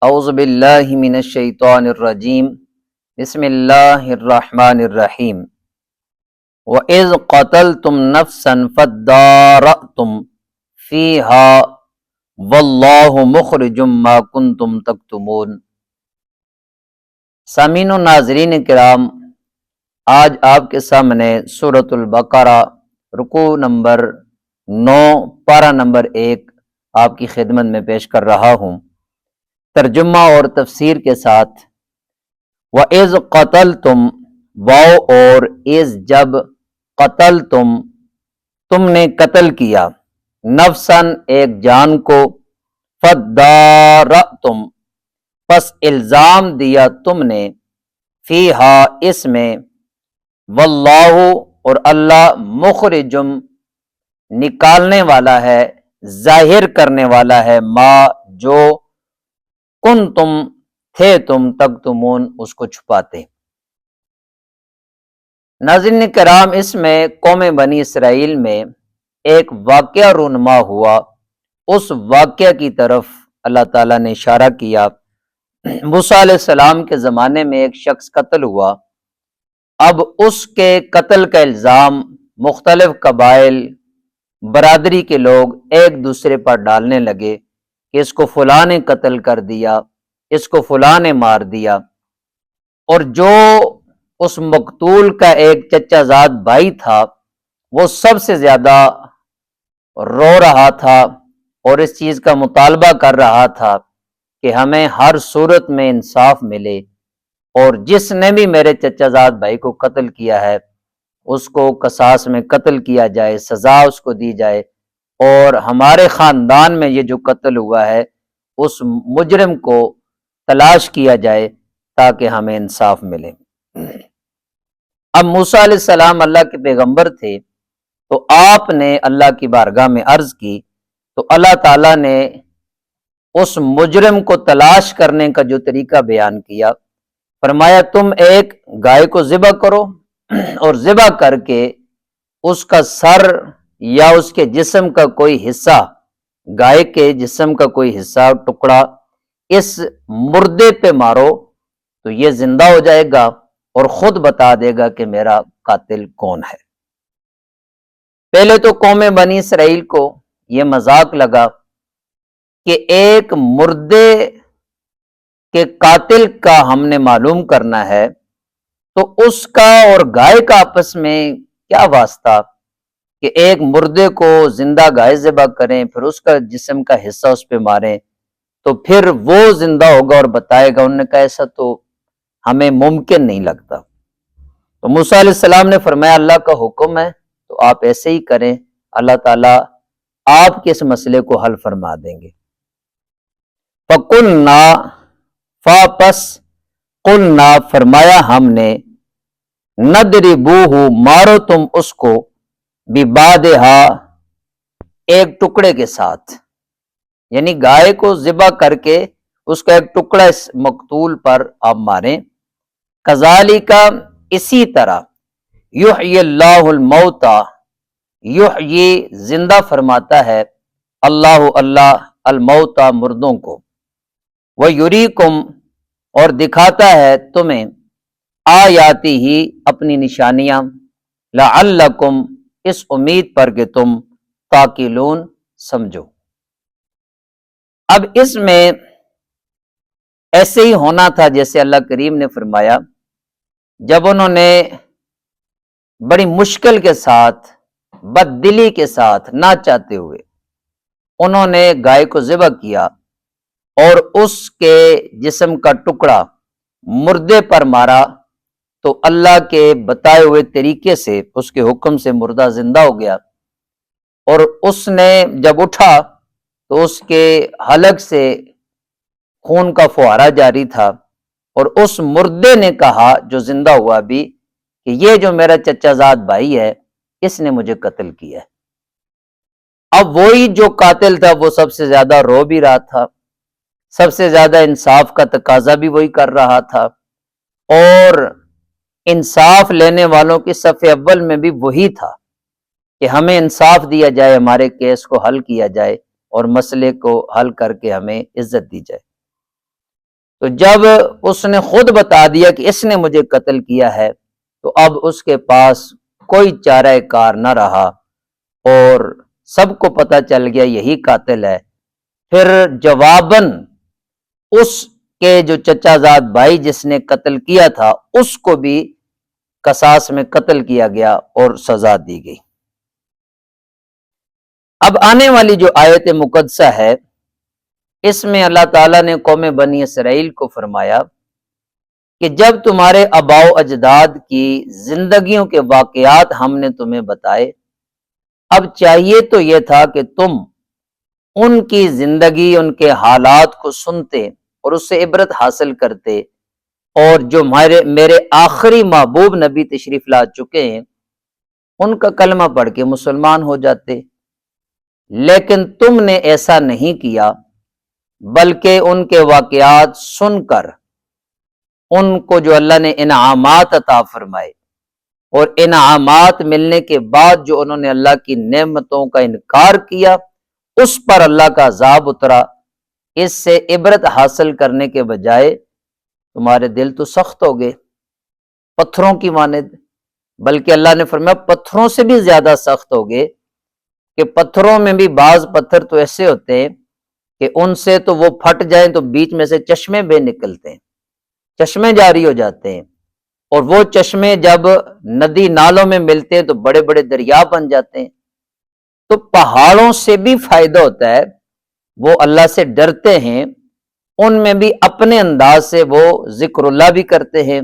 اعوذ باللہ من الشیطان الرجیم بسم اللہ الرحمن الرحیم وَإِذْ قَتَلْتُمْ نَفْسًا فَادَّارَأْتُمْ فِيهَا وَاللَّهُ مُخْرِجٌ مَا كُنْتُمْ تَكْتُمُونَ۔ سامعین و ناظرین کرام، آج آپ کے سامنے سورۃ البقرہ رکوع نمبر 9 پارہ نمبر 1 آپ کی خدمت میں پیش کر رہا ہوں، ترجمہ اور تفسیر کے ساتھ۔ وَإِذْ قَتَلْتُمْ، واو اور از جب، قتلتم تم نے قتل کیا، نفسن ایک جان کو، فَدَّارَأْتُمْ پس الزام دیا تم نے، فیہا اس میں، واللہ اور اللہ، مخرجم نکالنے والا ہے، ظاہر کرنے والا ہے، ما جو، کن تم تھے تم، تکتمون اس کو چھپاتے۔ ناظرین کرام، اس میں قوم بنی اسرائیل میں ایک واقعہ رونما ہوا، اس واقعہ کی طرف اللہ تعالیٰ نے اشارہ کیا۔ موسیٰ علیہ السلام کے زمانے میں ایک شخص قتل ہوا، اب اس کے قتل کا الزام مختلف قبائل، برادری کے لوگ ایک دوسرے پر ڈالنے لگے کہ اس کو فلاں نے قتل کر دیا، اس کو فلاں نے مار دیا، اور جو اس مقتول کا ایک چچا زاد بھائی تھا وہ سب سے زیادہ رو رہا تھا اور اس چیز کا مطالبہ کر رہا تھا کہ ہمیں ہر صورت میں انصاف ملے، اور جس نے بھی میرے چچا زاد بھائی کو قتل کیا ہے اس کو قصاص میں قتل کیا جائے، سزا اس کو دی جائے، اور ہمارے خاندان میں یہ جو قتل ہوا ہے اس مجرم کو تلاش کیا جائے تاکہ ہمیں انصاف ملے۔ اب موسیٰ علیہ السلام اللہ کے پیغمبر تھے، تو آپ نے اللہ کی بارگاہ میں عرض کی، تو اللہ تعالیٰ نے اس مجرم کو تلاش کرنے کا جو طریقہ بیان کیا، فرمایا تم ایک گائے کو ذبح کرو، اور ذبح کر کے اس کا سر یا اس کے جسم کا کوئی حصہ، گائے کے جسم کا کوئی حصہ ٹکڑا اس مردے پہ مارو تو یہ زندہ ہو جائے گا اور خود بتا دے گا کہ میرا قاتل کون ہے۔ پہلے تو قوم بنی اسرائیل کو یہ مذاق لگا کہ ایک مردے کے قاتل کا ہم نے معلوم کرنا ہے، تو اس کا اور گائے کا آپس میں کیا واسطہ کہ ایک مردے کو زندہ گائے ذبح کریں، پھر اس کا جسم کا حصہ اس پہ ماریں تو پھر وہ زندہ ہوگا اور بتائے گا۔ انہوں نے کہا ایسا تو ہمیں ممکن نہیں لگتا۔ تو موسیٰ علیہ السلام نے فرمایا اللہ کا حکم ہے تو آپ ایسے ہی کریں، اللہ تعالیٰ آپ کے اس مسئلے کو حل فرما دیں گے۔ فَقُلْنَا فَپَسْ قُلْنَا فرمایا ہم نے، نَضْرِبُوهُ مارو تم اس کو، بِبَعْضِهَا ایک ٹکڑے کے ساتھ، یعنی گائے کو ذبح کر کے اس کا ایک ٹکڑا اس مقتول پر آپ ماریں۔ کذالک اسی طرح، یحیی اللہ الموتى یحیی زندہ فرماتا ہے، اللہ الموتى مردوں کو، ویریکم اور دکھاتا ہے تمہیں، آیاتی ہی اپنی نشانیاں، لعلکم اس امید پر کہ تم تعقلون سمجھو۔ اب اس میں ایسے ہی ہونا تھا جیسے اللہ کریم نے فرمایا، جب انہوں نے بڑی مشکل کے ساتھ، بد دلی کے ساتھ، نہ چاہتے ہوئے انہوں نے گائے کو ذبح کیا اور اس کے جسم کا ٹکڑا مردے پر مارا، تو اللہ کے بتائے ہوئے طریقے سے اس کے حکم سے مردہ زندہ ہو گیا، اور اس نے جب اٹھا تو اس کے حلق سے خون کا فوارہ جاری تھا، اور اس مردے نے کہا جو زندہ ہوا بھی کہ یہ جو میرا چچا زاد بھائی ہے اس نے مجھے قتل کیا ہے۔ اب وہی جو قاتل تھا وہ سب سے زیادہ رو بھی رہا تھا، سب سے زیادہ انصاف کا تقاضا بھی وہی کر رہا تھا، اور انصاف لینے والوں کی صف اول میں بھی وہی تھا کہ ہمیں انصاف دیا جائے، ہمارے کیس کو حل کیا جائے اور مسئلے کو حل کر کے ہمیں عزت دی جائے۔ تو جب اس نے خود بتا دیا کہ اس نے مجھے قتل کیا ہے تو اب اس کے پاس کوئی چارہ کار نہ رہا اور سب کو پتہ چل گیا یہی قاتل ہے۔ پھر جواباً اس کے جو چچا زاد بھائی جس نے قتل کیا تھا اس کو بھی قصاص میں قتل کیا گیا اور سزا دی گئی۔ اب آنے والی جو آیت مقدسہ ہے اس میں اللہ تعالیٰ نے قوم بنی اسرائیل کو فرمایا کہ جب تمہارے آباء و اجداد کی زندگیوں کے واقعات ہم نے تمہیں بتائے، اب چاہیے تو یہ تھا کہ تم ان کی زندگی، ان کے حالات کو سنتے اور اس سے عبرت حاصل کرتے، اور جو میرے آخری محبوب نبی تشریف لا چکے ہیں ان کا کلمہ پڑھ کے مسلمان ہو جاتے، لیکن تم نے ایسا نہیں کیا، بلکہ ان کے واقعات سن کر ان کو جو اللہ نے انعامات عطا فرمائے اور انعامات ملنے کے بعد جو انہوں نے اللہ کی نعمتوں کا انکار کیا اس پر اللہ کا عذاب اترا، اس سے عبرت حاصل کرنے کے بجائے تمہارے دل تو سخت ہو گئے پتھروں کی مانند، بلکہ اللہ نے فرمایا پتھروں سے بھی زیادہ سخت ہو گئے، کہ پتھروں میں بھی بعض پتھر تو ایسے ہوتے ہیں کہ ان سے تو وہ پھٹ جائیں تو بیچ میں سے چشمے بے نکلتے ہیں، چشمے جاری ہو جاتے ہیں، اور وہ چشمے جب ندی نالوں میں ملتے ہیں تو بڑے بڑے دریا بن جاتے ہیں۔ تو پہاڑوں سے بھی فائدہ ہوتا ہے، وہ اللہ سے ڈرتے ہیں، ان میں بھی اپنے انداز سے وہ ذکر اللہ بھی کرتے ہیں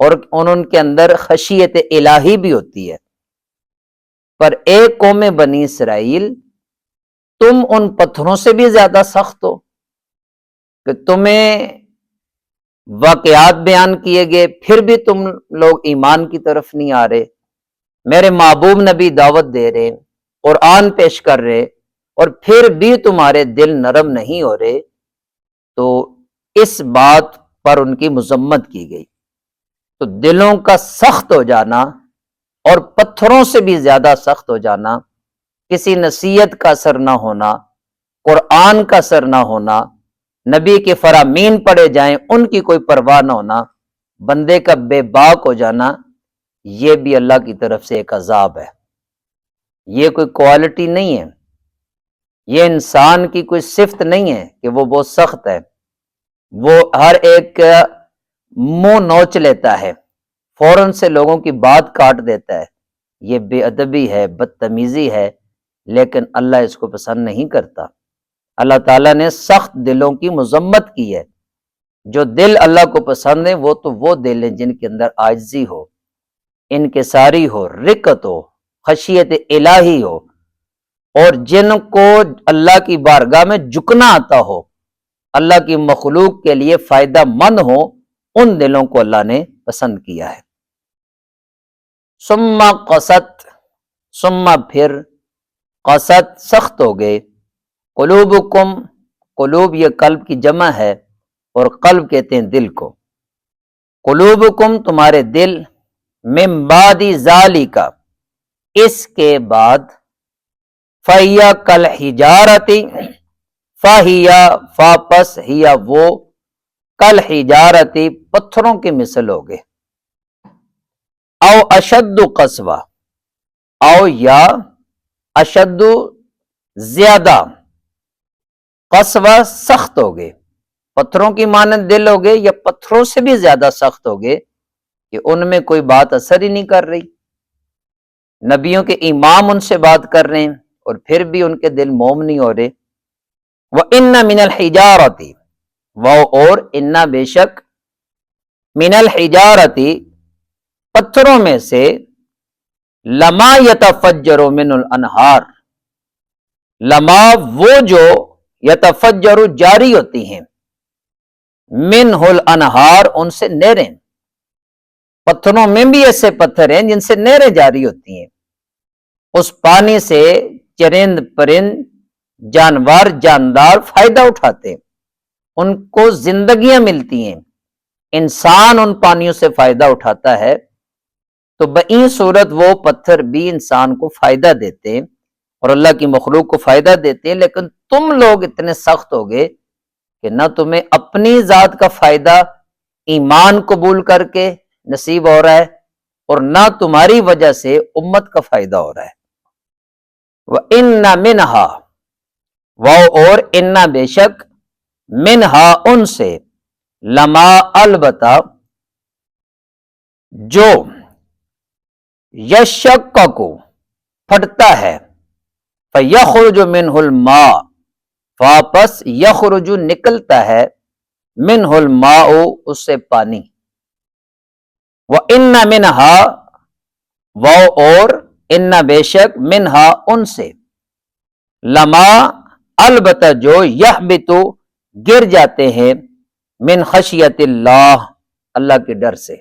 اور ان کے اندر خشیت الہی بھی ہوتی ہے۔ پر ایک قوم بنی اسرائیل تم ان پتھروں سے بھی زیادہ سخت ہو کہ تمہیں واقعات بیان کیے گئے پھر بھی تم لوگ ایمان کی طرف نہیں آ رہے، میرے محبوب نبی دعوت دے رہے، قرآن پیش کر رہے، اور پھر بھی تمہارے دل نرم نہیں ہو رہے، تو اس بات پر ان کی مذمت کی گئی۔ تو دلوں کا سخت ہو جانا اور پتھروں سے بھی زیادہ سخت ہو جانا، کسی نصیحت کا اثر نہ ہونا، قرآن کا اثر نہ ہونا، نبی کے فرامین پڑھے جائیں ان کی کوئی پرواہ نہ ہونا، بندے کا بے باک ہو جانا، یہ بھی اللہ کی طرف سے ایک عذاب ہے۔ یہ کوئی کوالٹی نہیں ہے، یہ انسان کی کوئی صفت نہیں ہے کہ وہ بہت سخت ہے، وہ ہر ایک کا منہ نوچ لیتا ہے، فوراً سے لوگوں کی بات کاٹ دیتا ہے، یہ بے ادبی ہے، بدتمیزی ہے، لیکن اللہ اس کو پسند نہیں کرتا۔ اللہ تعالیٰ نے سخت دلوں کی مذمت کی ہے۔ جو دل اللہ کو پسند ہے وہ تو وہ دل ہیں جن کے اندر عاجزی ہو، انکساری ہو، رقت ہو، خشیت الہی ہو، اور جن کو اللہ کی بارگاہ میں جھکنا آتا ہو، اللہ کی مخلوق کے لیے فائدہ مند ہو، ان دلوں کو اللہ نے پسند کیا ہے۔ ثم قست، ثم پھر قست سخت ہو گئے، قلوبکم، قلوب یہ قلب کی جمع ہے اور قلب کہتے ہیں دل کو، قلوبکم تمہارے دل، من بعد ذالک اس کے بعد، فہیا کالحجارۃ، فہیا فاپس ہیا وہ، کالحجارۃ پتھروں کی مثل ہو گئے، او اشد قسوہ، او یا اشد زیادہ، قسوہ سخت ہو گئے، پتھروں کی مانند دل ہو گئے یا پتھروں سے بھی زیادہ سخت ہو گئے کہ ان میں کوئی بات اثر ہی نہیں کر رہی، نبیوں کے امام ان سے بات کر رہے ہیں اور پھر بھی ان کے دل موم نہیں ہو رہے۔ وَإِنَّ مِنَ الْحِجَارَةِ، وہ اور اِنَّ بے شک، من الحجارتی پتھروں میں سے، لما یتفجر من الانہار، لما وہ جو، یتفجر جاری ہوتی ہیں، منہ الانہار ان سے نہریں، پتھروں میں بھی ایسے پتھر ہیں جن سے نہریں جاری ہوتی ہیں، اس پانی سے چرند پرند جانور جاندار فائدہ اٹھاتے ہیں، ان کو زندگیاں ملتی ہیں، انسان ان پانیوں سے فائدہ اٹھاتا ہے، تو بئی صورت وہ پتھر بھی انسان کو فائدہ دیتے ہیں اور اللہ کی مخلوق کو فائدہ دیتے ہیں، لیکن تم لوگ اتنے سخت ہو گئے کہ نہ تمہیں اپنی ذات کا فائدہ ایمان قبول کر کے نصیب ہو رہا ہے اور نہ تمہاری وجہ سے امت کا فائدہ ہو رہا ہے۔ وَإِنَّ مِنْهَا، وہ اور اِنَّ بے شک، مِنْهَا ان سے، لما البتہ، جو یشقق پھٹتا ہے، فَيَخْرُجُ مِنْهُ الْمَاءُ، واپس یخرج نکلتا ہے، منہ الماء اس سے پانی، وَإِنَّ مِنْهَا، وہ اور ان بے شک، منہا ان سے، لما البتہ جو، یحبط گر جاتے ہیں، من خشیت اللہ، اللہ کے ڈر سے۔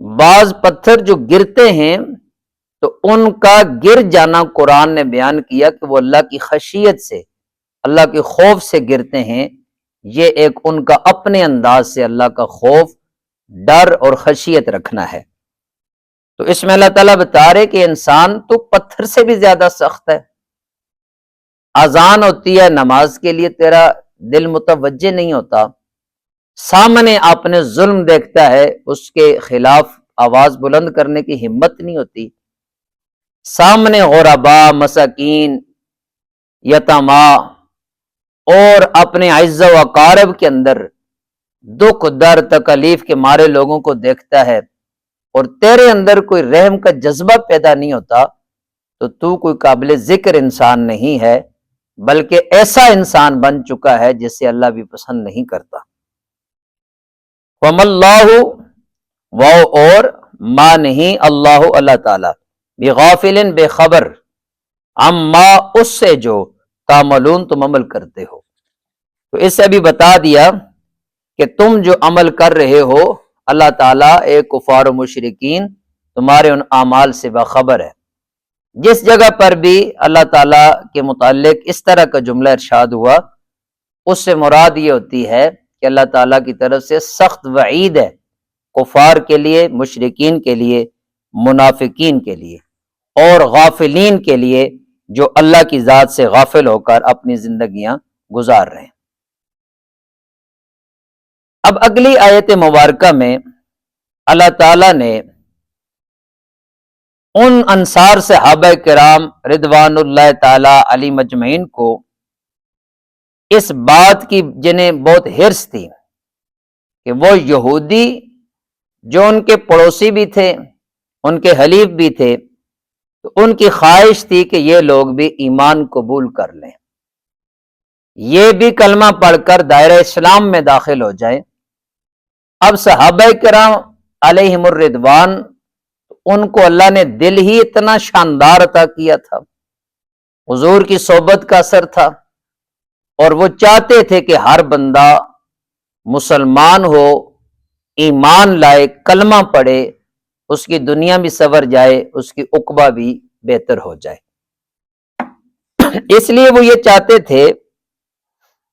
بعض پتھر جو گرتے ہیں تو ان کا گر جانا قرآن نے بیان کیا کہ وہ اللہ کی خشیت سے، اللہ کے خوف سے گرتے ہیں۔ یہ ایک ان کا اپنے انداز سے اللہ کا خوف، ڈر اور خشیت رکھنا ہے۔ تو اس میں اللہ تعالیٰ بتا رہے کہ انسان تو پتھر سے بھی زیادہ سخت ہے۔ اذان ہوتی ہے نماز کے لیے، تیرا دل متوجہ نہیں ہوتا، سامنے آپ نے ظلم دیکھتا ہے، اس کے خلاف آواز بلند کرنے کی ہمت نہیں ہوتی، سامنے غربا، مساکین، یتاما اور اپنے اعز و اقارب کے اندر دکھ درد تکلیف کے مارے لوگوں کو دیکھتا ہے اور تیرے اندر کوئی رحم کا جذبہ پیدا نہیں ہوتا، تو کوئی قابل ذکر انسان نہیں ہے، بلکہ ایسا انسان بن چکا ہے جسے اللہ بھی پسند نہیں کرتا۔ وَمَا اللَّهُ، وہ اور ما نہیں، اللہ اللہ تعالی، بغافل بے خبر، عما اس سے جو، تعملون تم عمل کرتے ہو۔ تو اس سے بھی بتا دیا کہ تم جو عمل کر رہے ہو، اللہ تعالیٰ ایک کفار و مشرکین تمہارے ان اعمال سے باخبر ہے۔ جس جگہ پر بھی اللہ تعالیٰ کے متعلق اس طرح کا جملہ ارشاد ہوا، اس سے مراد یہ ہوتی ہے کہ اللہ تعالیٰ کی طرف سے سخت وعید ہے کفار کے لیے، مشرکین کے لیے، منافقین کے لیے اور غافلین کے لیے جو اللہ کی ذات سے غافل ہو کر اپنی زندگیاں گزار رہے ہیں۔ اب اگلی آیت مبارکہ میں اللہ تعالیٰ نے ان انصار صحابہ کرام رضوان اللہ تعالی علی مجمعین کو اس بات کی جنہیں بہت حرص تھی کہ وہ یہودی جو ان کے پڑوسی بھی تھے، ان کے حلیف بھی تھے، تو ان کی خواہش تھی کہ یہ لوگ بھی ایمان قبول کر لیں، یہ بھی کلمہ پڑھ کر دائرہ اسلام میں داخل ہو جائیں۔ اب صحابہ کرام علیہم الرضوان، ان کو اللہ نے دل ہی اتنا شاندار عطا کیا تھا، حضور کی صحبت کا اثر تھا، اور وہ چاہتے تھے کہ ہر بندہ مسلمان ہو، ایمان لائے، کلمہ پڑھے، اس کی دنیا بھی سنور جائے، اس کی عقبہ بھی بہتر ہو جائے۔ اس لیے وہ یہ چاہتے تھے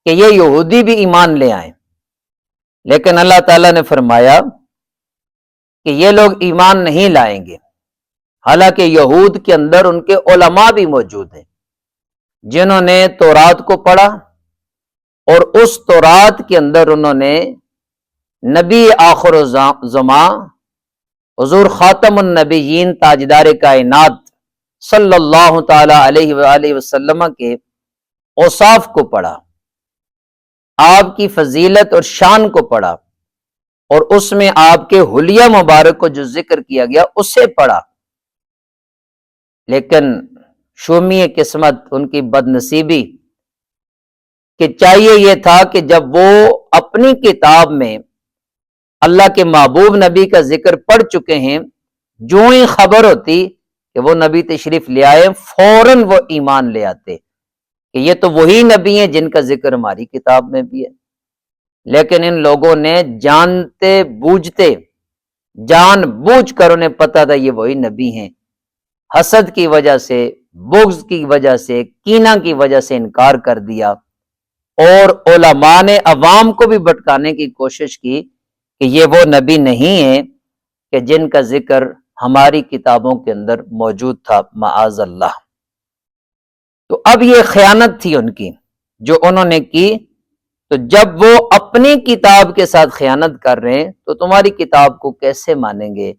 کہ یہ یہودی بھی ایمان لے آئیں، لیکن اللہ تعالیٰ نے فرمایا کہ یہ لوگ ایمان نہیں لائیں گے، حالانکہ یہود کے اندر ان کے علماء بھی موجود ہیں جنہوں نے تورات کو پڑھا، اور اس تورات کے اندر انہوں نے نبی آخر الزمان حضور خاتم النبیین تاجدار کائنات صلی اللہ تعالی علیہ وآلہ وسلم کے اوصاف کو پڑھا، آپ کی فضیلت اور شان کو پڑھا، اور اس میں آپ کے حلیہ مبارک کو جو ذکر کیا گیا اسے پڑھا، لیکن شومی قسمت، ان کی بد نصیبی کہ چاہیے یہ تھا کہ جب وہ اپنی کتاب میں اللہ کے محبوب نبی کا ذکر پڑھ چکے ہیں، جو ہی خبر ہوتی کہ وہ نبی تشریف لے آئے، فوراً وہ ایمان لے آتے کہ یہ تو وہی نبی ہیں جن کا ذکر ہماری کتاب میں بھی ہے۔ لیکن ان لوگوں نے جانتے بوجھتے، جان بوجھ کر انہیں پتا تھا یہ وہی نبی ہیں، حسد کی وجہ سے، بغض کی وجہ سے، کینہ کی وجہ سے انکار کر دیا، اور علماء نے عوام کو بھی بھٹکانے کی کوشش کی کہ یہ وہ نبی نہیں ہیں کہ جن کا ذکر ہماری کتابوں کے اندر موجود تھا، معاذ اللہ۔ تو اب یہ خیانت تھی ان کی جو انہوں نے کی تو جب وہ اپنی کتاب کے ساتھ خیانت کر رہے ہیں تو تمہاری کتاب کو کیسے مانیں گے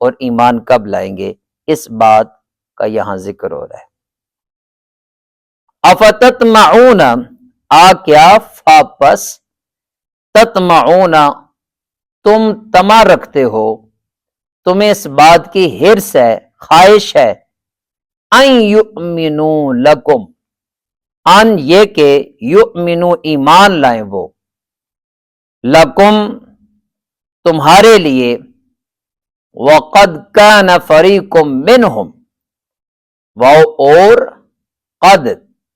اور ایمان کب لائیں گے؟ اس بات کا یہاں ذکر ہو رہا ہے۔ افتطمعون، کیا فاپس، تطمعون تم طمع رکھتے ہو، تمہیں اس بات کی حرص ہے، خواہش ہے، ان یؤمنوا لکم، ان یہ کہ یؤمنوا ایمان لائیں وہ، لکم تمہارے لیے، وقد کان فریق منہم، اور قد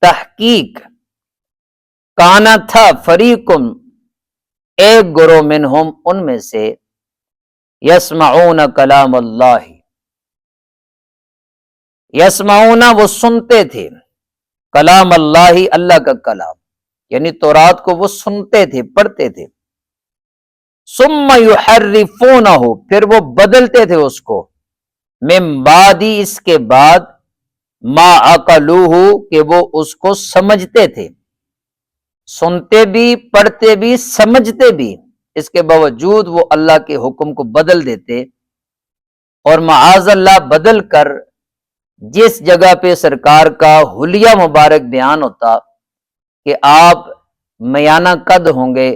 تحقیق، کانا تھا، فریق ایک گروہ، منہم ان میں سے، یسمعون کلام اللہ، یسمعون وہ سنتے تھے، کلام اللہ اللہ کا کلام، یعنی تورات کو وہ سنتے تھے، پڑھتے تھے، ثم یحرفونہ پھر وہ بدلتے تھے اس کو، من بعد اس کے بعد، ما عقلوہ کہ وہ اس کو سمجھتے تھے، سنتے بھی، پڑھتے بھی، سمجھتے بھی، اس کے باوجود وہ اللہ کے حکم کو بدل دیتے، اور معاذ اللہ بدل کر جس جگہ پہ سرکار کا حلیہ مبارک بیان ہوتا کہ آپ میانہ قد ہوں گے،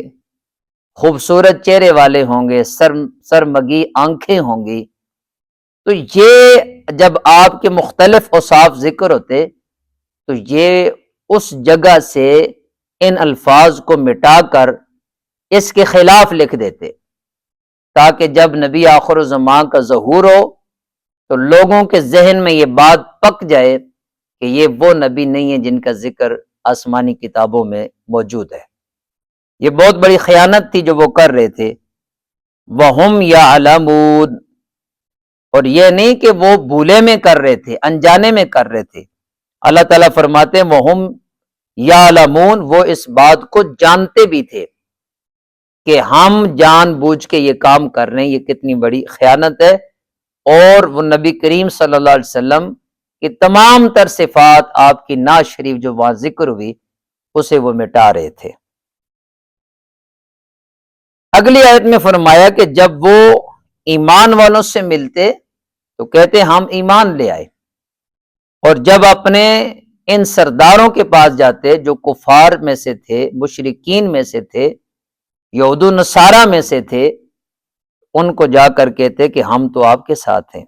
خوبصورت چہرے والے ہوں گے، سرمگی آنکھیں ہوں گی، تو یہ جب آپ کے مختلف اوصاف ذکر ہوتے تو یہ اس جگہ سے ان الفاظ کو مٹا کر اس کے خلاف لکھ دیتے، تاکہ جب نبی آخر الزمان کا ظہور ہو تو لوگوں کے ذہن میں یہ بات پک جائے کہ یہ وہ نبی نہیں ہے جن کا ذکر آسمانی کتابوں میں موجود ہے۔ یہ بہت بڑی خیانت تھی جو وہ کر رہے تھے۔ وَهُمْ يَعْلَمُونَ، اور یہ نہیں کہ وہ بھولے میں کر رہے تھے، انجانے میں کر رہے تھے۔ اللہ تعالیٰ فرماتے ہیں وَهُمْ يَعْلَمُونَ، وہ اس بات کو جانتے بھی تھے کہ ہم جان بوجھ کے یہ کام کر رہے ہیں، یہ کتنی بڑی خیانت ہے، اور وہ نبی کریم صلی اللہ علیہ وسلم کی تمام تر صفات، آپ کی نعت شریف جو وہاں ذکر ہوئی، اسے وہ مٹا رہے تھے۔ اگلی آیت میں فرمایا کہ جب وہ ایمان والوں سے ملتے تو کہتے ہم ایمان لے آئے، اور جب اپنے ان سرداروں کے پاس جاتے جو کفار میں سے تھے، مشرکین میں سے تھے، یہود و نصارہ میں سے تھے، ان کو جا کر کہتے کہ ہم تو آپ کے ساتھ ہیں،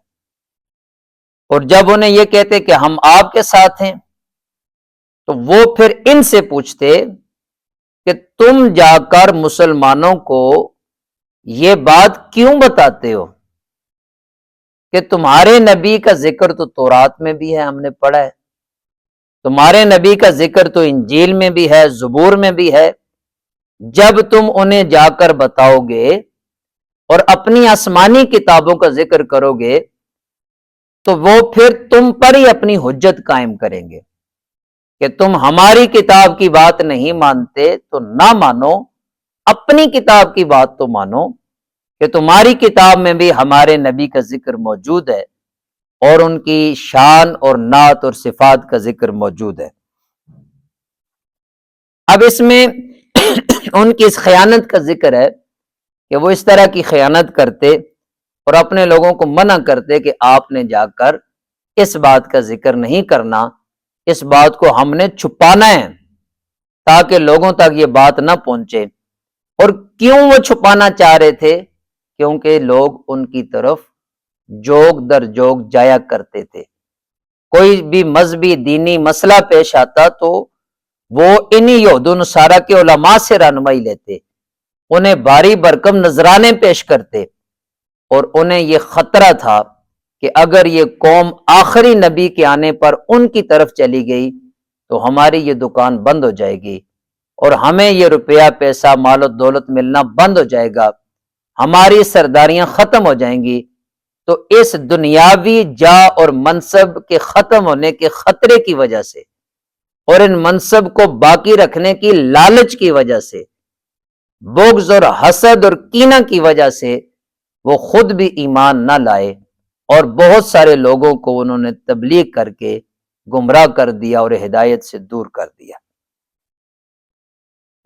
اور جب انہیں یہ کہتے کہ ہم آپ کے ساتھ ہیں تو وہ پھر ان سے پوچھتے کہ تم جا کر مسلمانوں کو یہ بات کیوں بتاتے ہو کہ تمہارے نبی کا ذکر تو تورات میں بھی ہے، ہم نے پڑھا ہے، تمہارے نبی کا ذکر تو انجیل میں بھی ہے، زبور میں بھی ہے، جب تم انہیں جا کر بتاؤ گے اور اپنی آسمانی کتابوں کا ذکر کرو گے تو وہ پھر تم پر ہی اپنی حجت قائم کریں گے کہ تم ہماری کتاب کی بات نہیں مانتے تو نہ مانو، اپنی کتاب کی بات تو مانو کہ تمہاری کتاب میں بھی ہمارے نبی کا ذکر موجود ہے اور ان کی شان اور نعت اور صفات کا ذکر موجود ہے۔ اب اس میں ان کی اس خیانت کا ذکر ہے کہ وہ اس طرح کی خیانت کرتے اور اپنے لوگوں کو منع کرتے کہ آپ نے جا کر اس بات کا ذکر نہیں کرنا، اس بات کو ہم نے چھپانا ہے تاکہ لوگوں تک یہ بات نہ پہنچے۔ اور کیوں وہ چھپانا چاہ رہے تھے؟ کیونکہ لوگ ان کی طرف جوگ در جوگ جایا کرتے تھے، کوئی بھی مذہبی دینی مسئلہ پیش آتا تو وہ انہی یہود و نصارہ کے علماء سے رہنمائی لیتے، انہیں بھاری بھرکم نذرانے پیش کرتے، اور انہیں یہ خطرہ تھا کہ اگر یہ قوم آخری نبی کے آنے پر ان کی طرف چلی گئی تو ہماری یہ دکان بند ہو جائے گی اور ہمیں یہ روپیہ پیسہ مال و دولت ملنا بند ہو جائے گا، ہماری سرداریاں ختم ہو جائیں گی۔ تو اس دنیاوی جاہ اور منصب کے ختم ہونے کے خطرے کی وجہ سے اور ان منصب کو باقی رکھنے کی لالچ کی وجہ سے، بغض اور حسد اور کینہ کی وجہ سے وہ خود بھی ایمان نہ لائے اور بہت سارے لوگوں کو انہوں نے تبلیغ کر کے گمراہ کر دیا اور ہدایت سے دور کر دیا۔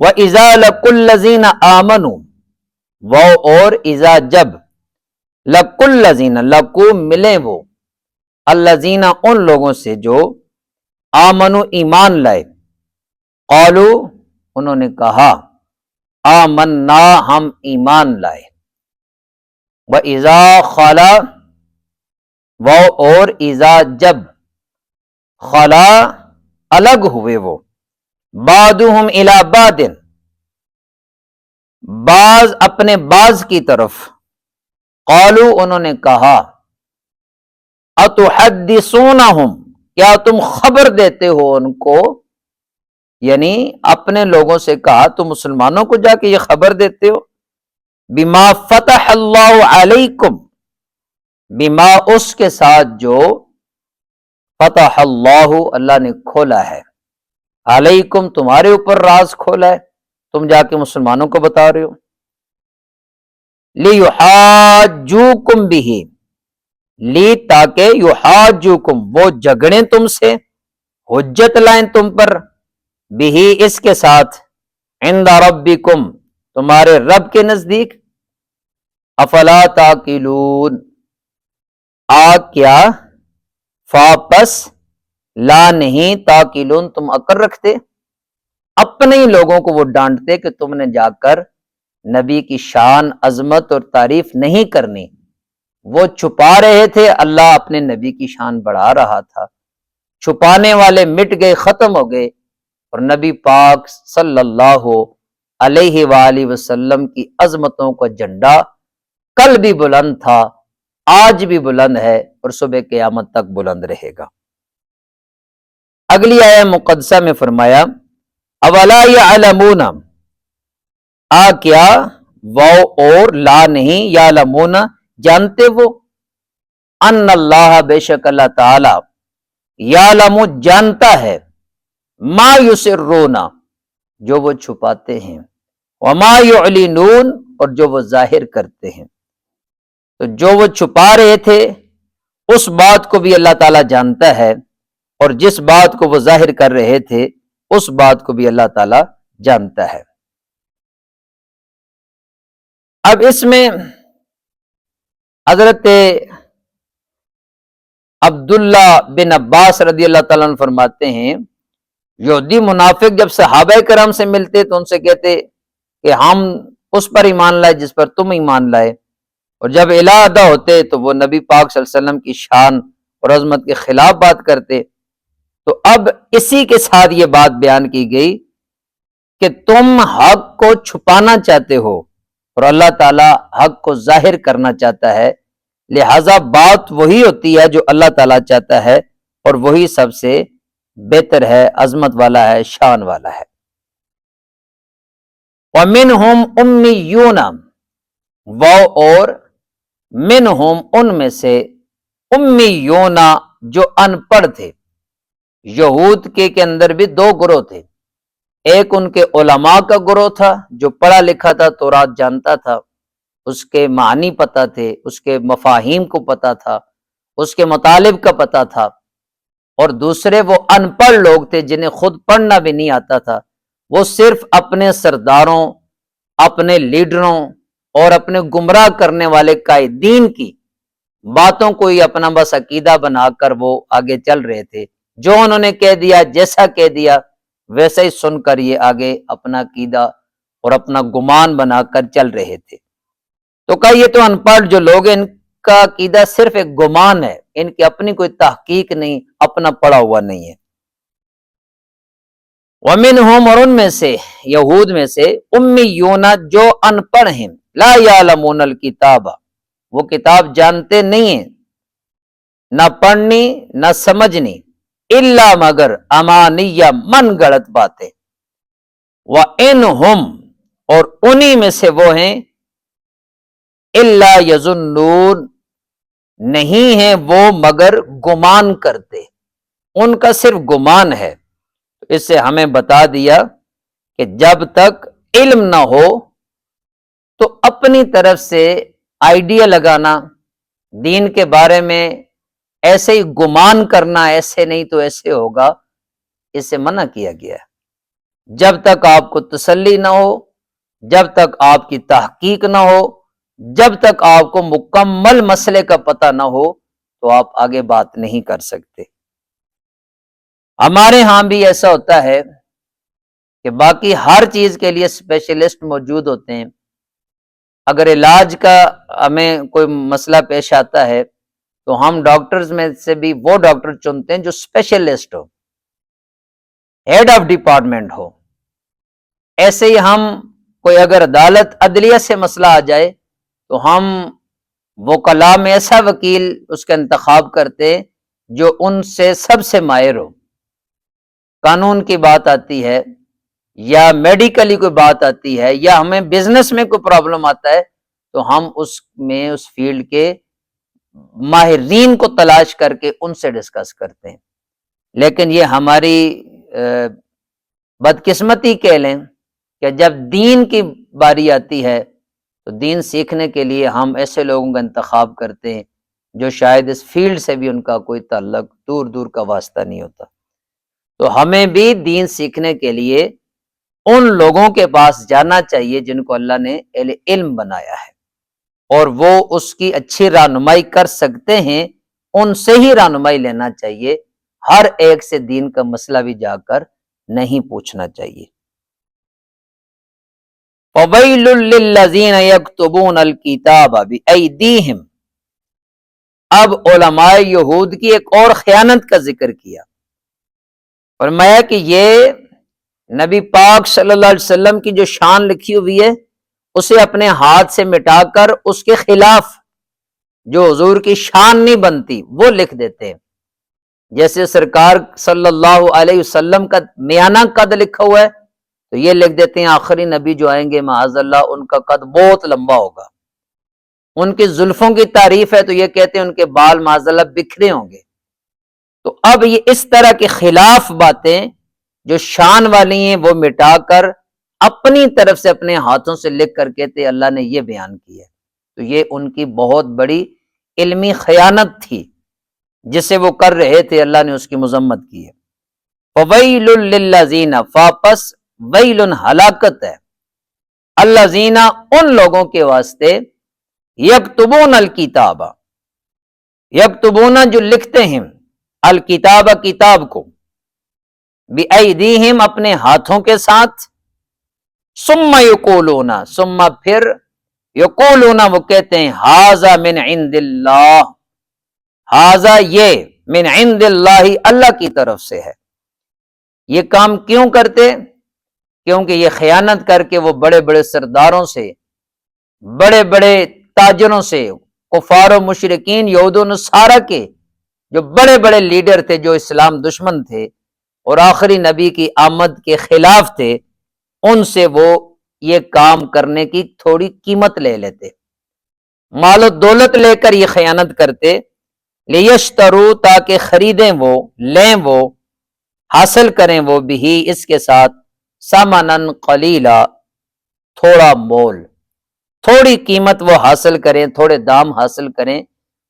وَإِذَا لَقُوا الَّذِينَ آمَنُوا، وہ اور اذا جب، لَقُوا الَّذِينَ لَقُوا ملے وہ، الَّذِينَ ان لوگوں سے جو آمنوا ایمان لائے، قالوا انہوں نے کہا، آمنا ہم ایمان لائے، وَإِذَا خَلَا وہ اور اذا جب، خلا الگ ہوئے وہ، بعضهم الی بعض بعض اپنے بعض کی طرف، قالوا انہوں نے کہا، اتحدثونہم کیا تم خبر دیتے ہو ان کو، یعنی اپنے لوگوں سے کہا تم مسلمانوں کو جا کے یہ خبر دیتے ہو، بما فتح اللہ علیکم، بما اس کے ساتھ جو فتح اللہ اللہ نے کھولا ہے، علیکم تمہارے اوپر راز کھولا ہے، تم جا کے مسلمانوں کو بتا رہے ہو، لیحاجوکم بہ، لی تاکہ یحاجوکم وہ جھگڑیں تم سے، حجت لائیں تم پر، بہ اس کے ساتھ، عند ربکم تمہارے رب کے نزدیک، افلا تعقلون کیا فاپس لا نہیں تاقلون تم عقل رکھتے، اپنے ہی لوگوں کو وہ ڈانٹتے کہ تم نے جا کر نبی کی شان عظمت اور تعریف نہیں کرنی، وہ چھپا رہے تھے، اللہ اپنے نبی کی شان بڑھا رہا تھا، چھپانے والے مٹ گئے، ختم ہو گئے، اور نبی پاک صلی اللہ علیہ وآلہ وسلم کی عظمتوں کا جھنڈا کل بھی بلند تھا، آج بھی بلند ہے، اور صبح قیامت تک بلند رہے گا۔ اگلی آیہ مقدسہ میں فرمایا، اولا یعلمون کیا وہ اور لا نہیں، یعلمون جانتے وہ، ان اللہ بے شک اللہ تعالی، یعلم جانتا ہے، ما یسرون جو وہ چھپاتے ہیں، وما یعلنون اور جو وہ ظاہر کرتے ہیں، تو جو وہ چھپا رہے تھے اس بات کو بھی اللہ تعالیٰ جانتا ہے، اور جس بات کو وہ ظاہر کر رہے تھے اس بات کو بھی اللہ تعالیٰ جانتا ہے۔ اب اس میں حضرت عبداللہ بن عباس رضی اللہ تعالیٰ عنہ فرماتے ہیں، یہودی منافق جب صحابہ کرام سے ملتے تو ان سے کہتے کہ ہم اس پر ایمان لائے جس پر تم ایمان لائے، اور جب علیحدہ ہوتے تو وہ نبی پاک صلی اللہ علیہ وسلم کی شان اور عظمت کے خلاف بات کرتے۔ تو اب اسی کے ساتھ یہ بات بیان کی گئی کہ تم حق کو چھپانا چاہتے ہو اور اللہ تعالیٰ حق کو ظاہر کرنا چاہتا ہے، لہذا بات وہی ہوتی ہے جو اللہ تعالیٰ چاہتا ہے، اور وہی سب سے بہتر ہے، عظمت والا ہے، شان والا ہے۔ وَمِنْهُمْ أُمِّيُّونَ وہ اور منہم ان میں سے، امیون جو ان پڑھ تھے، یہود کے اندر بھی دو گروہ تھے، ایک ان کے علماء کا گروہ تھا جو پڑھا لکھا تھا، تورات جانتا تھا، اس کے معنی پتہ تھے، اس کے مفاہیم کو پتہ تھا، اس کے مطالب کا پتہ تھا، اور دوسرے وہ ان پڑھ لوگ تھے جنہیں خود پڑھنا بھی نہیں آتا تھا، وہ صرف اپنے سرداروں، اپنے لیڈروں اور اپنے گمراہ کرنے والے قائدین کی باتوں کو ہی اپنا بس عقیدہ بنا کر وہ آگے چل رہے تھے، جو انہوں نے کہہ دیا، جیسا کہہ دیا ویسا ہی سن کر یہ آگے اپنا عقیدہ اور اپنا گمان بنا کر چل رہے تھے۔ تو کہا یہ تو ان پڑھ جو لوگ ہیں، ان کا عقیدہ صرف ایک گمان ہے، ان کی اپنی کوئی تحقیق نہیں، اپنا پڑھا ہوا نہیں ہے۔ وَمِنْهُمْ اور ان میں سے، یہود میں سے، امیون جو ان پڑھ ہیں، لا یعلمون الکتاب وہ کتاب جانتے نہیں ہیں، نہ پڑھنی نہ سمجھنی، الا مگر امانیہ من گڑت باتیں، وَإِنْهُمْ اور انہی میں سے وہ ہیں، الا یظنون نہیں ہیں وہ مگر گمان کرتے، ان کا صرف گمان ہے۔ اس سے ہمیں بتا دیا کہ جب تک علم نہ ہو تو اپنی طرف سے آئیڈیا لگانا، دین کے بارے میں ایسے ہی گمان کرنا، ایسے نہیں تو ایسے ہوگا، اس سے منع کیا گیا ہے۔ جب تک آپ کو تسلی نہ ہو، جب تک آپ کی تحقیق نہ ہو، جب تک آپ کو مکمل مسئلے کا پتہ نہ ہو تو آپ آگے بات نہیں کر سکتے۔ ہمارے ہاں بھی ایسا ہوتا ہے کہ باقی ہر چیز کے لیے اسپیشلسٹ موجود ہوتے ہیں، اگر علاج کا ہمیں کوئی مسئلہ پیش آتا ہے تو ہم ڈاکٹرز میں سے بھی وہ ڈاکٹر چنتے ہیں جو اسپیشلسٹ ہو، ہیڈ آف ڈپارٹمنٹ ہو۔ ایسے ہی ہم کوئی اگر عدالت عدلیہ سے مسئلہ آ جائے تو ہم وکلاء میں ایسا وکیل اس کا انتخاب کرتے جو ان سے سب سے ماہر ہو۔ قانون کی بات آتی ہے یا میڈیکلی کوئی بات آتی ہے یا ہمیں بزنس میں کوئی پرابلم آتا ہے تو ہم اس فیلڈ کے ماہرین کو تلاش کر کے ان سے ڈسکس کرتے ہیں۔ لیکن یہ ہماری بدقسمتی کہہ لیں کہ جب دین کی باری آتی ہے تو دین سیکھنے کے لیے ہم ایسے لوگوں کا انتخاب کرتے ہیں جو شاید اس فیلڈ سے بھی ان کا کوئی تعلق دور دور کا واسطہ نہیں ہوتا۔ تو ہمیں بھی دین سیکھنے کے لیے ان لوگوں کے پاس جانا چاہیے جن کو اللہ نے اہل علم بنایا ہے اور وہ اس کی اچھی رہنمائی کر سکتے ہیں، ان سے ہی رہنمائی لینا چاہیے، ہر ایک سے دین کا مسئلہ بھی جا کر نہیں پوچھنا چاہیے۔ فَوَيْلٌ لِّلَّذِينَ يَكْتُبُونَ الْكِتَابَ بِأَيْدِيهِمْ۔ اب علماء یہود کی ایک اور خیانت کا ذکر کیا، فرمایا کہ یہ نبی پاک صلی اللہ علیہ وسلم کی جو شان لکھی ہوئی ہے اسے اپنے ہاتھ سے مٹا کر اس کے خلاف جو حضور کی شان نہیں بنتی وہ لکھ دیتے ہیں۔ جیسے سرکار صلی اللہ علیہ وسلم کا میانہ قد لکھا ہوا ہے تو یہ لکھ دیتے ہیں آخری نبی جو آئیں گے معاذ اللہ ان کا قد بہت لمبا ہوگا۔ ان کی زلفوں کی تعریف ہے تو یہ کہتے ہیں ان کے بال معاذ اللہ بکھرے ہوں گے۔ تو اب یہ اس طرح کے خلاف باتیں جو شان والی ہیں وہ مٹا کر اپنی طرف سے اپنے ہاتھوں سے لکھ کر کہتے اللہ نے یہ بیان کیا ہے، تو یہ ان کی بہت بڑی علمی خیانت تھی جسے وہ کر رہے تھے، اللہ نے اس کی مذمت کی ہے۔ فَوَيْلٌ لِّلَّذِينَ، فاپس ویل ہلاکت ہے، الذین ان لوگوں کے واسطے، یکتبون الکتاب، یکتبون جو لکھتے ہیں، الکتاب کتاب کو، بِأَيْدِيهِمْ اپنے ہاتھوں کے ساتھ، ثم یقولون، ثم پھر یقولون وہ کہتے ہیں، ھذا من عند اللہ، ھذا یہ من عند اللہ اللہ کی طرف سے ہے۔ یہ کام کیوں کرتے؟ کیونکہ یہ خیانت کر کے وہ بڑے بڑے سرداروں سے، بڑے بڑے تاجروں سے، کفار و مشرکین یہود و نصارہ کے جو بڑے بڑے لیڈر تھے جو اسلام دشمن تھے اور آخری نبی کی آمد کے خلاف تھے، ان سے وہ یہ کام کرنے کی تھوڑی قیمت لے لیتے، مال و دولت لے کر یہ خیانت کرتے، لیشترو تاکہ خریدیں وہ، لیں وہ، حاصل کریں وہ بھی اس کے ساتھ، ثمنن قلیلا تھوڑا مول، تھوڑی قیمت وہ حاصل کریں، تھوڑے دام حاصل کریں۔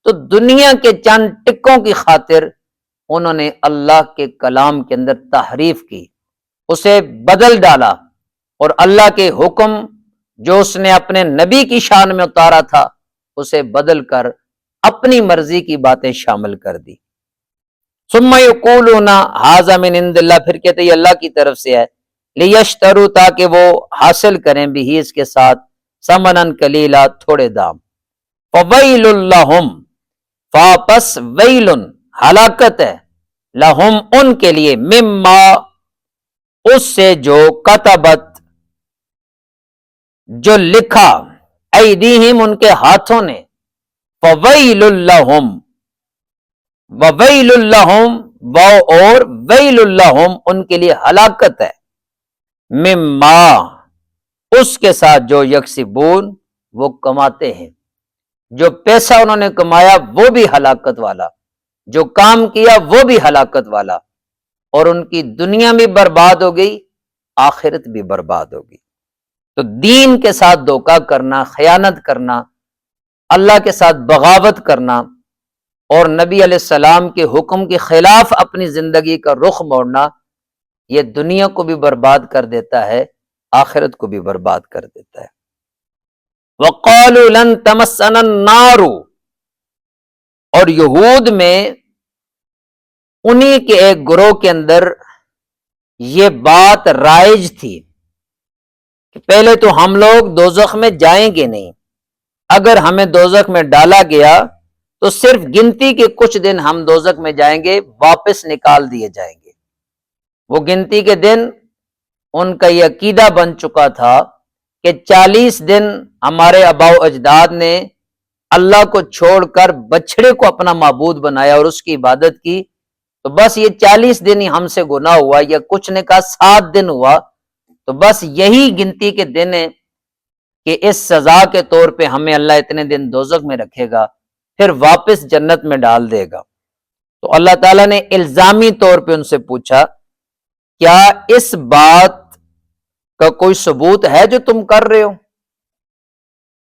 تو دنیا کے چند ٹکوں کی خاطر انہوں نے اللہ کے کلام کے اندر تحریف کی، اسے بدل ڈالا اور اللہ کے حکم جو اس نے اپنے نبی کی شان میں اتارا تھا اسے بدل کر اپنی مرضی کی باتیں شامل کر دی۔ ثم یقولون ھذا من عند اللہ، پھر کہتے یہ اللہ کی طرف سے ہے، لیشترو تاکہ وہ حاصل کریں بھی اس کے ساتھ، ثمنن قلیلا تھوڑے دام۔ فویل لہم، فاپس ویل ہلاکت ہے، لہم ان کے لیے، مما اس سے جو کتبت جو لکھا، ایدیہم ان کے ہاتھوں نے، فویل لہم، وویل لہم، واو اور ویل لہم ان کے لیے ہلاکت ہے، مما اس کے ساتھ جو یکسبون وہ کماتے ہیں، جو پیسہ انہوں نے کمایا وہ بھی ہلاکت والا، جو کام کیا وہ بھی ہلاکت والا، اور ان کی دنیا بھی برباد ہو گئی، آخرت بھی برباد ہو گئی۔ تو دین کے ساتھ دھوکہ کرنا، خیانت کرنا، اللہ کے ساتھ بغاوت کرنا اور نبی علیہ السلام کے حکم کے خلاف اپنی زندگی کا رخ موڑنا، یہ دنیا کو بھی برباد کر دیتا ہے، آخرت کو بھی برباد کر دیتا ہے۔ وَقَالُوا لَن تَمَسَّنَا النَّارُ، اور یہود میں انہی کے ایک گروہ کے اندر یہ بات رائج تھی کہ پہلے تو ہم لوگ دوزخ میں جائیں گے نہیں، اگر ہمیں دوزخ میں ڈالا گیا تو صرف گنتی کے کچھ دن ہم دوزخ میں جائیں گے، واپس نکال دیے جائیں گے۔ وہ گنتی کے دن ان کا یہ عقیدہ بن چکا تھا کہ 40 دن ہمارے آباء و اجداد نے اللہ کو چھوڑ کر بچڑے کو اپنا معبود بنایا اور اس کی عبادت کی، تو بس یہ 40 دن ہی ہم سے گناہ ہوا، یا کچھ نے کہا 7 دن ہوا، تو بس یہی گنتی کے دن ہے کہ اس سزا کے طور پہ ہمیں اللہ اتنے دن دوزخ میں رکھے گا، پھر واپس جنت میں ڈال دے گا۔ تو اللہ تعالیٰ نے الزامی طور پہ ان سے پوچھا، کیا اس بات کا کوئی ثبوت ہے جو تم کر رہے ہو؟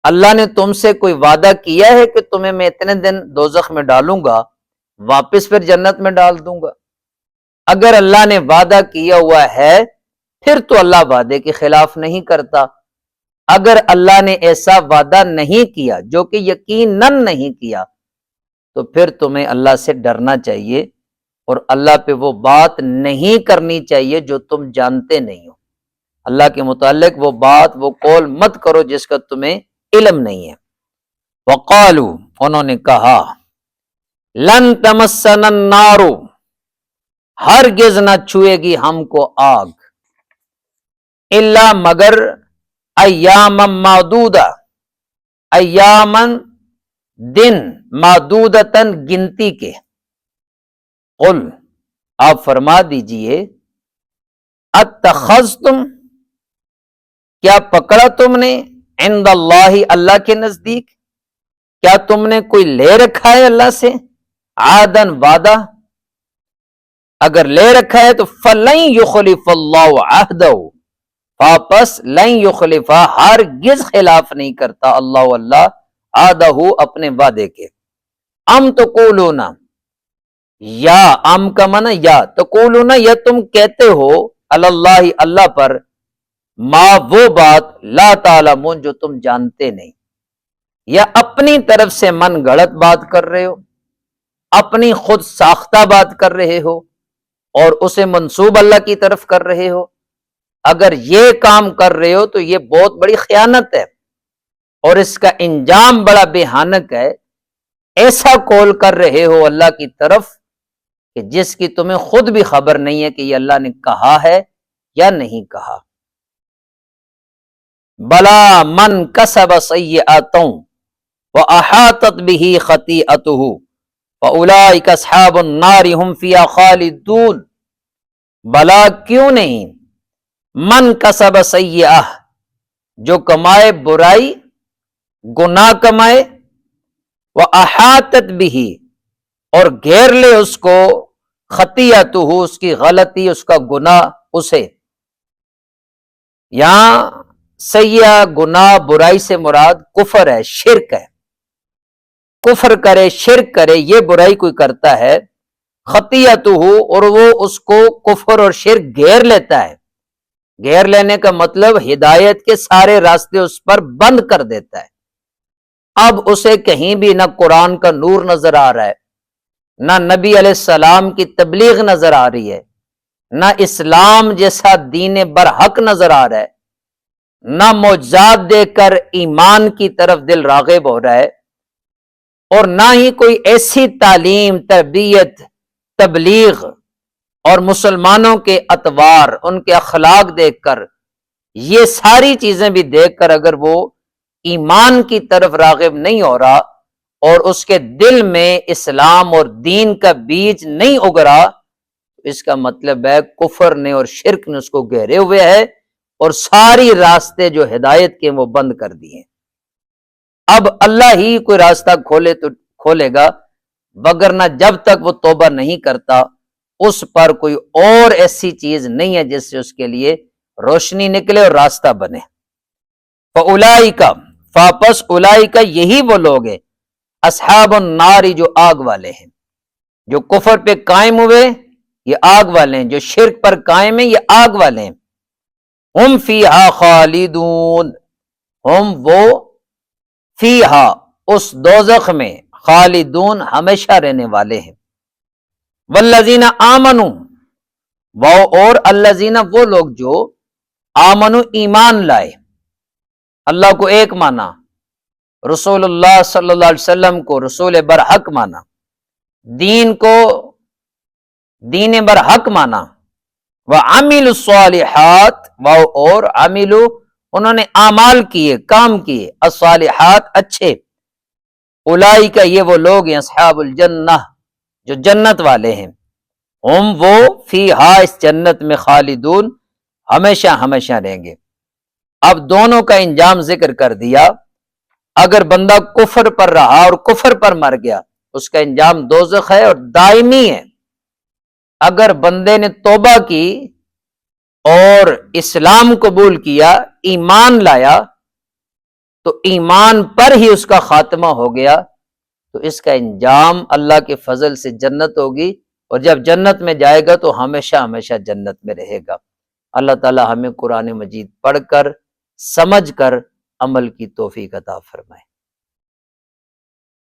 اللہ نے تم سے کوئی وعدہ کیا ہے کہ تمہیں میں اتنے دن دوزخ میں ڈالوں گا، واپس پھر جنت میں ڈال دوں گا؟ اگر اللہ نے وعدہ کیا ہوا ہے پھر تو اللہ وعدے کے خلاف نہیں کرتا۔ اگر اللہ نے ایسا وعدہ نہیں کیا، جو کہ یقیناً نہیں کیا، تو پھر تمہیں اللہ سے ڈرنا چاہیے اور اللہ پہ وہ بات نہیں کرنی چاہیے جو تم جانتے نہیں ہو۔ اللہ کے متعلق وہ بات، وہ قول مت کرو جس کا تمہیں علم نہیں ہے۔ وقالو، انہوں نے کہا، لن تمسنا النار، ہرگز نہ چھوئے گی ہم کو آگ، الا مگر ایاما معدودہ، ایامن دن، معدودتن گنتی کے۔ قل، آپ فرما دیجئے، اتخذتم، کیا پکڑا تم نے، عند اللہ، اللہ کے نزدیک، کیا تم نے کوئی لے رکھا ہے اللہ سے عادن، وعدہ؟ اگر لے رکھا ہے تو فلن یخلف اللہ عہدہ، واپس لن یخلف، ہرگز خلاف نہیں کرتا اللہ عہدہ، اپنے وعدے کے۔ ام تقولون، یا ام کا معنی یا، تقولون یا تم کہتے ہو، اللہ اللہ پر، ما وہ بات، لا تعلمون جو تم جانتے نہیں، یا اپنی طرف سے من گھڑت بات کر رہے ہو، اپنی خود ساختہ بات کر رہے ہو اور اسے منسوب اللہ کی طرف کر رہے ہو۔ اگر یہ کام کر رہے ہو تو یہ بہت بڑی خیانت ہے اور اس کا انجام بڑا بھیانک ہے۔ ایسا قول کر رہے ہو اللہ کی طرف کہ جس کی تمہیں خود بھی خبر نہیں ہے کہ یہ اللہ نے کہا ہے یا نہیں کہا۔ بلا من کسب سیئۃ واحاطت به خطیئته فاولئک اصحاب النار هم فیہا خالدون۔ بلا کیوں نہیں، من کسب سیئہ، جو کمائے برائی، گناہ کمائے، واحاطت به، اور گھیر لے اس کو، خطیئته، اس کی غلطی، اس کا گناہ اسے۔ یہاں سیئہ، گناہ، برائی سے مراد کفر ہے، شرک ہے۔ کفر کرے، شرک کرے، یہ برائی کوئی کرتا ہے، خطیئتہ، اور وہ اس کو کفر اور شرک گھیر لیتا ہے۔ گھیر لینے کا مطلب ہدایت کے سارے راستے اس پر بند کر دیتا ہے۔ اب اسے کہیں بھی نہ قرآن کا نور نظر آ رہا ہے، نہ نبی علیہ السلام کی تبلیغ نظر آ رہی ہے، نہ اسلام جیسا دین برحق نظر آ رہا ہے، نہ معجزات دیکھ کر ایمان کی طرف دل راغب ہو رہا ہے، اور نہ ہی کوئی ایسی تعلیم، تربیت، تبلیغ اور مسلمانوں کے اطوار، ان کے اخلاق دیکھ کر، یہ ساری چیزیں بھی دیکھ کر اگر وہ ایمان کی طرف راغب نہیں ہو رہا اور اس کے دل میں اسلام اور دین کا بیج نہیں اگ رہا، اس کا مطلب ہے کفر نے اور شرک نے اس کو گھیرے ہوئے ہے اور ساری راستے جو ہدایت کے وہ بند کر دیے۔ اب اللہ ہی کوئی راستہ کھولے تو کھولے گا، وگرنہ جب تک وہ توبہ نہیں کرتا اس پر کوئی اور ایسی چیز نہیں ہے جس سے اس کے لیے روشنی نکلے اور راستہ بنے۔ فَأُولَئِكَ، فاپس اولئک، یہی وہ لوگ ہیں، اصحاب النار، جو آگ والے ہیں، جو کفر پہ قائم ہوئے، یہ آگ والے ہیں، جو شرک پر قائم ہیں یہ آگ والے ہیں۔ ہم فیہا خالدون، ہم وہ فیہا اس دوزخ میں، خالدون ہمیشہ رہنے والے ہیں۔ والذین آمنوا، وہ اور الذین وہ لوگ جو آمنوا ایمان لائے، اللہ کو ایک مانا، رسول اللہ صلی اللہ علیہ وسلم کو رسول برحق مانا، دین کو دین برحق مانا، وعملوا الصالحات، وہ اور عملوا انہوں نے اعمال کیے، کام کیے، الصالحات اچھے، اولئک یہ وہ لوگ ہیں، اصحاب الجنہ جو جنت والے ہیں، ہم وہ فیہا اس جنت میں خالدون ہمیشہ ہمیشہ رہیں گے۔ اب دونوں کا انجام ذکر کر دیا۔ اگر بندہ کفر پر رہا اور کفر پر مر گیا اس کا انجام دوزخ ہے اور دائمی ہے۔ اگر بندے نے توبہ کی اور اسلام قبول کیا، ایمان لایا، تو ایمان پر ہی اس کا خاتمہ ہو گیا، تو اس کا انجام اللہ کے فضل سے جنت ہوگی، اور جب جنت میں جائے گا تو ہمیشہ ہمیشہ جنت میں رہے گا۔ اللہ تعالی ہمیں قرآن مجید پڑھ کر، سمجھ کر عمل کی توفیق عطا فرمائے۔